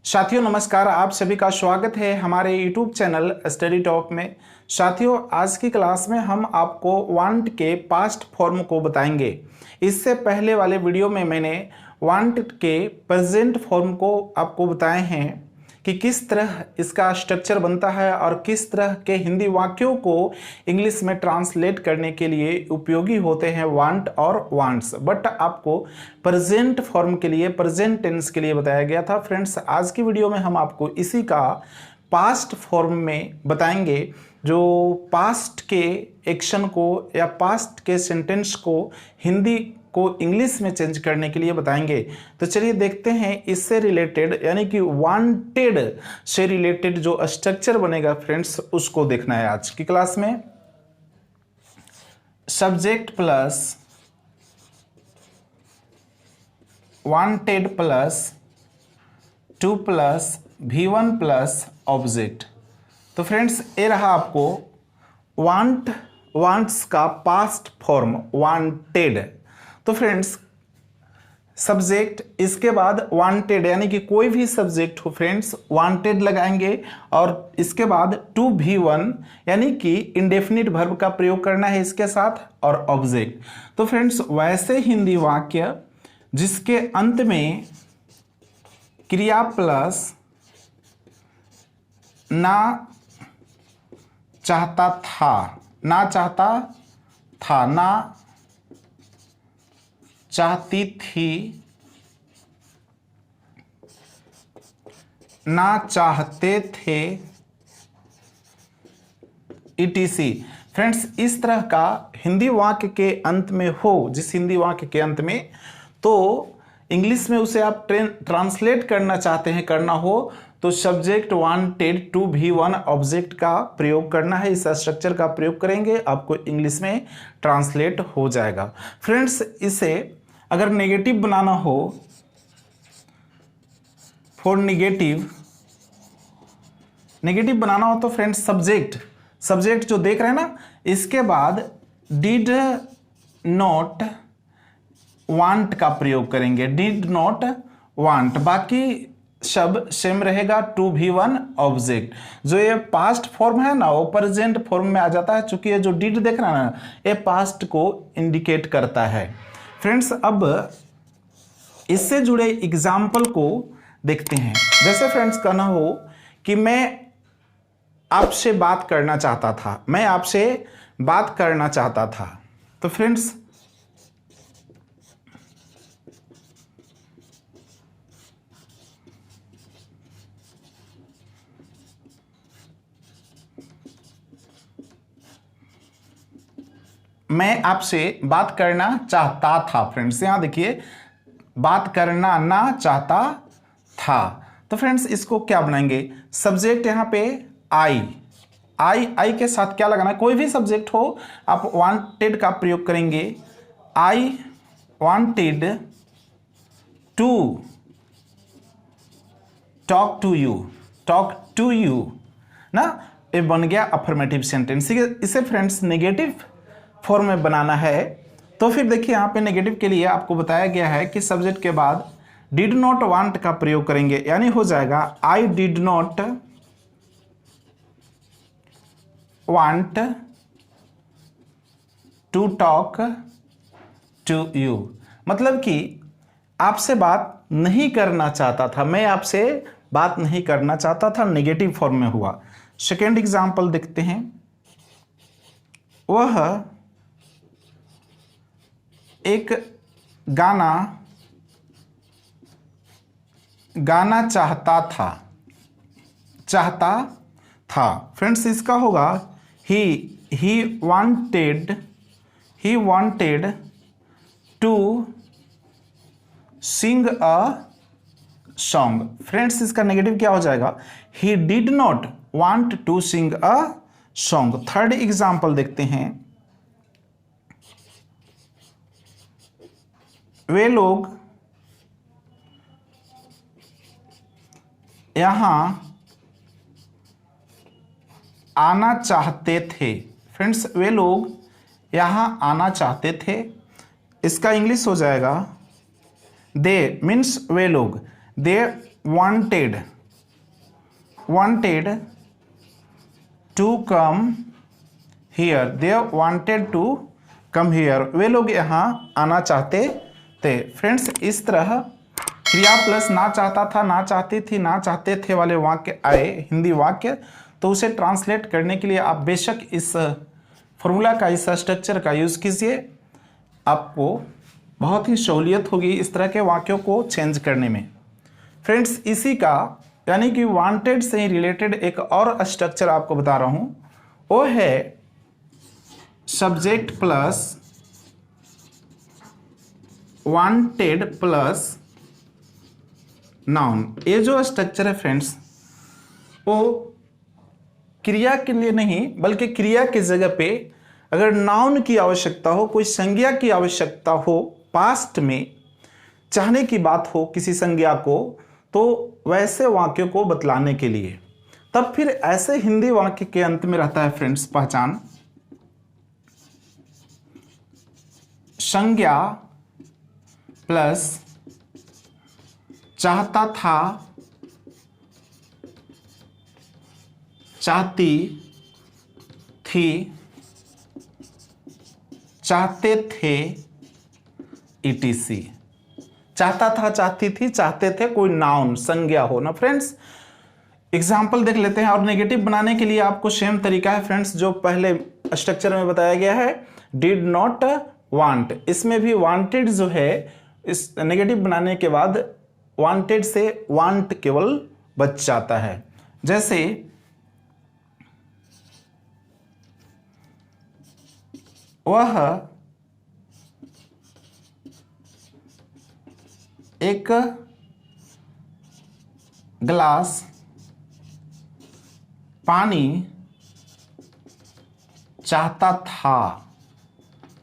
साथियों नमस्कार, आप सभी का स्वागत है हमारे YouTube चैनल स्टडी टॉक में। साथियों आज की क्लास में हम आपको वांट के पास्ट फॉर्म को बताएंगे। इससे पहले वाले वीडियो में मैंने वांट के प्रेजेंट फॉर्म को आपको बताए हैं कि किस तरह इसका स्ट्रक्चर बनता है और किस तरह के हिंदी वाक्यों को इंग्लिश में ट्रांसलेट करने के लिए उपयोगी होते हैं वांट और वांट्स। बट आपको प्रेजेंट फॉर्म के लिए, प्रेजेंट टेंस के लिए बताया गया था। फ्रेंड्स आज की वीडियो में हम आपको इसी का पास्ट फॉर्म में बताएंगे, जो पास्ट के एक्शन को या पास्ट के सेंटेंस को हिंदी को इंग्लिश में चेंज करने के लिए बताएंगे। तो चलिए देखते हैं इससे रिलेटेड यानी कि वांटेड से रिलेटेड जो स्ट्रक्चर बनेगा फ्रेंड्स, उसको देखना है आज की क्लास में। Subject plus wanted plus two plus V1 plus object. तो फ्रेंड्स ये रहा आपको वांट, वांट्स का पास्ट फॉर्म वांटेड। तो फ्रेंड्स सब्जेक्ट, इसके बाद वांटेड यानी कि कोई भी सब्जेक्ट हो फ्रेंड्स वांटेड लगाएंगे और इसके बाद टू V1 यानी कि इंडेफिनिट वर्ब का प्रयोग करना है इसके साथ और ऑब्जेक्ट। तो फ्रेंड्स वैसे हिंदी वाक्य जिसके अंत में क्रिया प्लस ना चाहता था, ना चाहता था, ना चाहती थी, ना चाहते थे, etc। फ्रेंड्स इस तरह का हिंदी वाक्य के अंत में हो, जिस हिंदी वाक्य के अंत में, तो इंग्लिश में उसे आप ट्रांसलेट करना चाहते हैं, करना हो तो subject wanted to V1 object का प्रयोग करना है। इस स्ट्रक्चर का प्रयोग करेंगे, आपको इंग्लिश में ट्रांसलेट हो जाएगा। फ्रेंड्स इसे अगर नेगेटिव बनाना हो, फॉर नेगेटिव बनाना हो तो फ्रेंड्स सब्जेक्ट जो देख रहे हैं ना, इसके बाद डिड नॉट वांट का प्रयोग करेंगे, डिड नॉट वांट। बाकी शब्द सेम रहेगा टू V1 ऑब्जेक्ट। जो ये पास्ट फॉर्म है ना वो प्रेजेंट फॉर्म में आ जाता है, चूंकि ये जो डिड देख रहा है ना ये पास्ट को इंडिकेट करता है। फ्रेंड्स अब इससे जुड़े एग्जाम्पल को देखते हैं। जैसे फ्रेंड्स कहना हो कि मैं आपसे बात करना चाहता था, मैं आपसे बात करना चाहता था। तो फ्रेंड्स मैं आपसे बात करना चाहता था। फ्रेंड्स यहां देखिए बात करना ना चाहता था। तो फ्रेंड्स इसको क्या बनाएंगे, सब्जेक्ट यहां पे आई के साथ क्या लगाना है, कोई भी सब्जेक्ट हो आप वांटेड का प्रयोग करेंगे। I wanted to talk to you ना, ये बन गया अफर्मेटिव सेंटेंस। इसे फ्रेंड्स नेगेटिव फॉर्म में बनाना है। तो फिर देखिए यहाँ पे नेगेटिव के लिए आपको बताया गया है कि सब्जेक्ट के बाद डिड नॉट वांट का प्रयोग करेंगे, यानी हो जाएगा I did not want to talk to you. मतलब कि आपसे बात नहीं करना चाहता था, मैं आपसे बात नहीं करना चाहता था, नेगेटिव फॉर्म में हुआ। सेकेंड एग्जाम्पल देखते हैं। वह एक गाना चाहता था। फ्रेंड्स इसका होगा he wanted to sing a song. Friends इसका नेगेटिव क्या हो जाएगा, he did not want to sing a song. Third example देखते हैं। वे लोग यहां आना चाहते थे। फ्रेंड्स, वे लोग यहां आना चाहते थे। इसका इंग्लिश हो जाएगा दे मीन्स वे लोग, they wanted to come here, they wanted to come here, वे लोग यहाँ आना चाहते थे। फ्रेंड्स, इस तरह क्रिया प्लस ना चाहता था, ना चाहती थी, ना चाहते थे वाले वाक्य आए हिंदी वाक्य, तो उसे ट्रांसलेट करने के लिए आप बेशक इस फॉर्मूला का, इस स्ट्रक्चर का यूज़ कीजिए। आपको बहुत ही सहूलियत होगी इस तरह के वाक्यों को चेंज करने में। फ्रेंड्स, इसी का यानी कि वांटेड से रिलेटेड एक और स्ट्रक्चर आपको बता रहा हूँ, वो है subject plus wanted plus noun. ये जो स्ट्रक्चर है फ्रेंड्स, वो क्रिया के लिए नहीं बल्कि क्रिया की जगह पे अगर नाउन की आवश्यकता हो, कोई संज्ञा की आवश्यकता हो, पास्ट में चाहने की बात हो किसी संज्ञा को, तो वैसे वाक्यों को बतलाने के लिए, तब फिर ऐसे हिंदी वाक्य के अंत में रहता है फ्रेंड्स पहचान, संज्ञा प्लस चाहता था, चाहती थी, चाहते थे, etc। चाहता था, चाहती थी, चाहते थे, कोई नाउन संज्ञा हो ना फ्रेंड्स। एग्जाम्पल देख लेते हैं। और नेगेटिव बनाने के लिए आपको सेम तरीका है फ्रेंड्स जो पहले स्ट्रक्चर में बताया गया है, डिड नॉट वांट। इसमें भी वांटेड जो है, इस नेगेटिव बनाने के बाद वांटेड से वांट केवल बच जाता है। जैसे वह एक गिलास पानी चाहता था।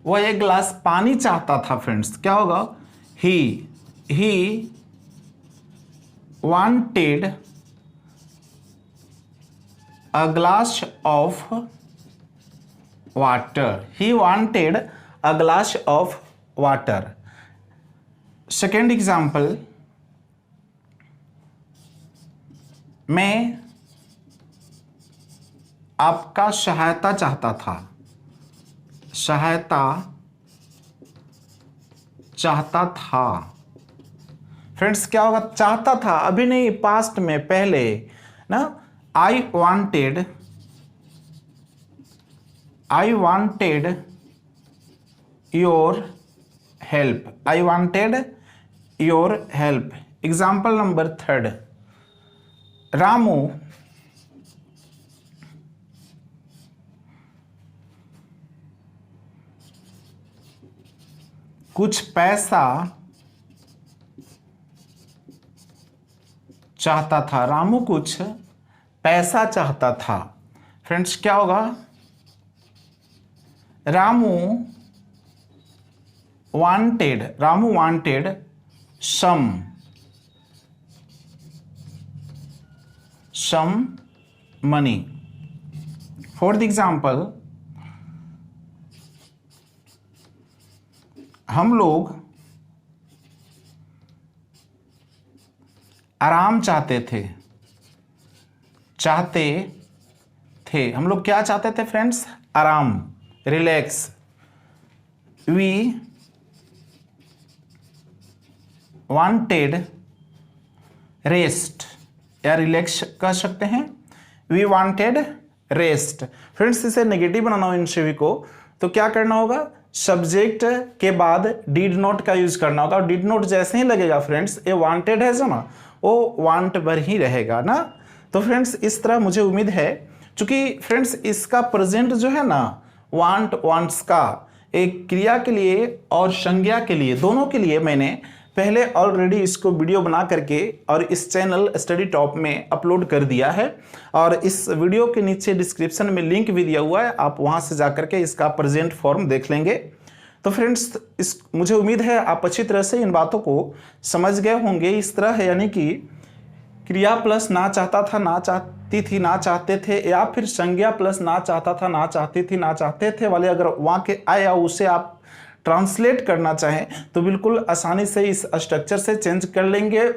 वह एक गिलास पानी चाहता था फ्रेंड्स, क्या होगा? He wanted a glass of water. He wanted a glass of water. Second example, मैं आपका सहायता चाहता था। सहायता चाहता था। फ्रेंड्स क्या होगा? चाहता था, अभी नहीं, पास्ट में, पहले ना। I wanted your help. I wanted your help. Example number third, Ramu कुछ पैसा चाहता था। रामू कुछ पैसा चाहता था। फ्रेंड्स क्या होगा? Ramu wanted some money. Fourth example, हम लोग आराम चाहते थे। हम लोग क्या चाहते थे फ्रेंड्स? आराम, रिलैक्स। वी वांटेड रेस्ट, या रिलैक्स कह सकते हैं। We wanted rest. फ्रेंड्स इसे नेगेटिव बनाना हो इन सभी को, तो क्या करना होगा? सब्जेक्ट के बाद डिड नॉट का यूज करना होगा। और डिड नॉट जैसे ही लगेगा फ्रेंड्स, ये वांटेड है जो ना, वो वांट पर ही रहेगा ना। तो फ्रेंड्स इस तरह मुझे उम्मीद है, चूंकि फ्रेंड्स इसका प्रेजेंट जो है ना, वांट्स का एक क्रिया के लिए और संज्ञा के लिए, दोनों के लिए मैंने पहले ऑलरेडी इसको वीडियो बना करके और इस चैनल स्टडी टॉप में अपलोड कर दिया है। और इस वीडियो के नीचे डिस्क्रिप्शन में लिंक भी दिया हुआ है, आप वहां से जाकर के इसका प्रेजेंट फॉर्म देख लेंगे। तो फ्रेंड्स मुझे उम्मीद है आप अच्छी तरह से इन बातों को समझ गए होंगे। इस तरह है, यानी कि क्रिया प्लस ना चाहता था, ना चाहती थी, ना चाहते थे, या फिर संज्ञा प्लस ना चाहता था, ना चाहती थी, ना चाहते थे वाले अगर वाक्य आए या उसे आप ट्रांसलेट करना चाहें तो बिल्कुल आसानी से इस स्ट्रक्चर से चेंज कर लेंगे।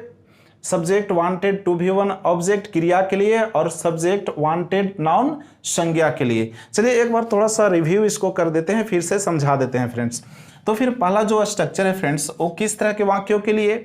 Subject wanted to be one object क्रिया के लिए और सब्जेक्ट वांटेड नाउन संज्ञा के लिए। चलिए एक बार थोड़ा सा रिव्यू इसको कर देते हैं, फिर से समझा देते हैं फ्रेंड्स। तो फिर पहला जो स्ट्रक्चर है फ्रेंड्स वो किस तरह के वाक्यों के लिए,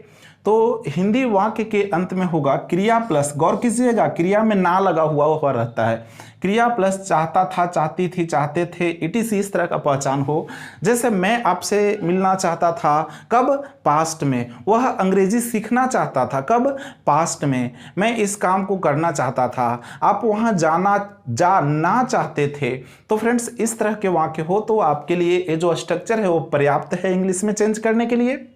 तो हिंदी वाक्य के अंत में होगा क्रिया प्लस, गौर कीजिएगा क्रिया में ना लगा हुआ रहता है, क्रिया प्लस चाहता था, चाहती थी, चाहते थे, इटीसी इस तरह का पहचान हो। जैसे मैं आपसे मिलना चाहता था, कब? पास्ट में। वह अंग्रेजी सीखना चाहता था, कब? पास्ट में। मैं इस काम को करना चाहता था, आप वहाँ जाना चाहते थे। तो फ्रेंड्स इस तरह के वाक्य हो तो आपके लिए ये जो स्ट्रक्चर है वो पर्याप्त है इंग्लिश में चेंज करने के लिए।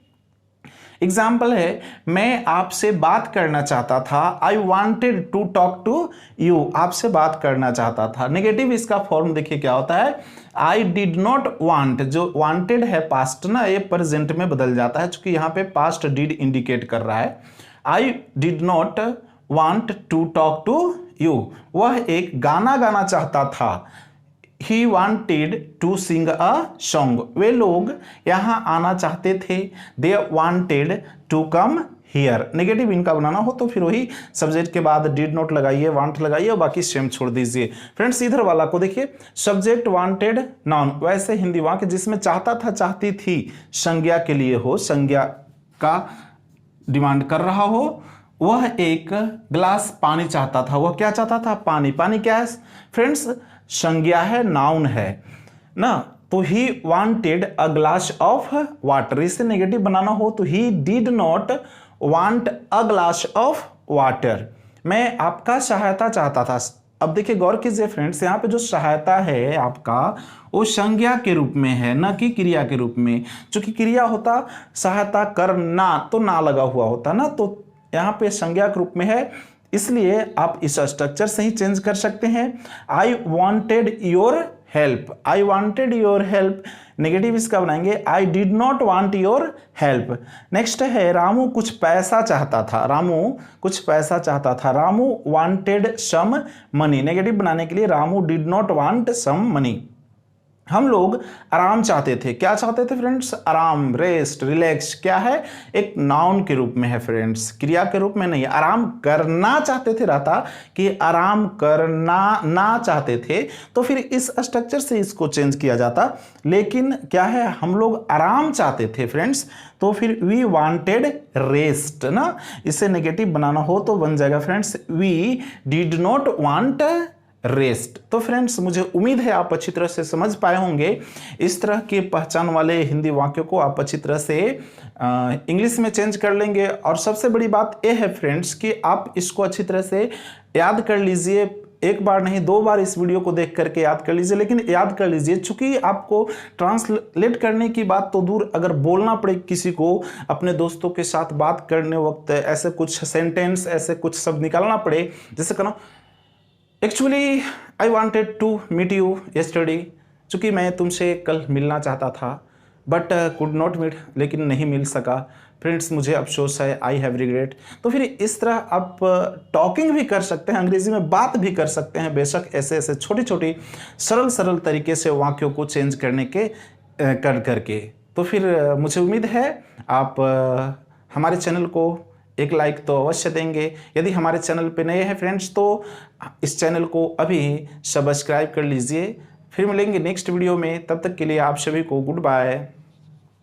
एग्जाम्पल है, मैं आपसे बात करना चाहता था, I wanted to talk to you, आपसे बात करना चाहता था। नेगेटिव इसका फॉर्म देखिए क्या होता है, आई डिड नॉट वांट, जो वांटेड है पास्ट ना, ये प्रेजेंट में बदल जाता है क्योंकि यहाँ पे पास्ट डिड इंडिकेट कर रहा है। I did not want to talk to you, वह एक गाना गाना चाहता था। He wanted to sing a song, वे लोग यहाँ आना चाहते थे। They wanted to come here। Negative इनका बनाना हो तो फिर वही सब्जेक्ट के बाद did not लगाइए, want लगाइए और बाकी सेम छोड़ दीजिए। फ्रेंड्स इधर वाला को देखिए, सब्जेक्ट वांटेड नाउन, वैसे हिंदी वाक्य जिसमें चाहता था, चाहती थी संज्ञा के लिए हो, संज्ञा का डिमांड कर रहा हो। वह एक ग्लास पानी चाहता था, वह क्या चाहता था? पानी। पानी क्या है फ्रेंड्स? संज्ञा है, नाउन है ना। तो he wanted a glass of water, इसे नेगेटिव बनाना हो तो ही did not want a glass of water, मैं आपका सहायता चाहता था। अब देखिए गौर कीजिए फ्रेंड्स, यहाँ पे जो सहायता है आपका वो संज्ञा के रूप में है, न कि क्रिया के रूप में। चूंकि क्रिया होता सहायता करना तो ना लगा हुआ होता ना, तो यहाँ पे संज्ञा के रूप में है, इसलिए आप इस स्ट्रक्चर से ही चेंज कर सकते हैं। I wanted your help, I wanted your help, negative इसका बनाएंगे आई did not want your help. Next है रामू कुछ पैसा चाहता था, रामू कुछ पैसा चाहता था, Ramu wanted some money, negative बनाने के लिए Ramu did not want some money. हम लोग आराम चाहते थे, क्या चाहते थे फ्रेंड्स? आराम, रेस्ट, रिलैक्स, क्या है? एक नाउन के रूप में है फ्रेंड्स, क्रिया के रूप में नहीं है। आराम करना चाहते थे रहता कि आराम करना ना चाहते थे, तो फिर इस स्ट्रक्चर से इसको चेंज किया जाता। लेकिन क्या है, हम लोग आराम चाहते थे फ्रेंड्स, तो फिर वी वांटेड रेस्ट ना, इसे नेगेटिव बनाना हो तो बन जाएगा friends we did not want rest. तो फ्रेंड्स मुझे उम्मीद है आप अच्छी तरह से समझ पाए होंगे। इस तरह के पहचान वाले हिंदी वाक्यों को आप अच्छी तरह से इंग्लिश में चेंज कर लेंगे। और सबसे बड़ी बात यह है फ्रेंड्स कि आप इसको अच्छी तरह से याद कर लीजिए, एक बार नहीं 2 बार इस वीडियो को देख करके याद कर लीजिए, लेकिन याद कर लीजिए। चूंकि आपको ट्रांसलेट करने की बात तो दूर, अगर बोलना पड़े किसी को, अपने दोस्तों के साथ बात करने वक्त ऐसे कुछ सेंटेंस, ऐसे कुछ शब्द निकालना पड़े, जैसे कहना actually I wanted to meet you yesterday, चूँकि मैं तुमसे कल मिलना चाहता था, बट कुड नॉट मीट, लेकिन नहीं मिल सका। फ्रेंड्स मुझे अफसोस है, आई हैव रिग्रेट। तो फिर इस तरह आप टॉकिंग भी कर सकते हैं, अंग्रेजी में बात भी कर सकते हैं, बेशक ऐसे ऐसे छोटी छोटी सरल तरीके से वाक्यों को चेंज करने के कर करके। तो फिर मुझे उम्मीद है आप हमारे चैनल को एक लाइक तो अवश्य देंगे। यदि हमारे चैनल पे नए हैं फ्रेंड्स तो इस चैनल को अभी सब्सक्राइब कर लीजिए। फिर मिलेंगे नेक्स्ट वीडियो में, तब तक के लिए आप सभी को गुड बाय।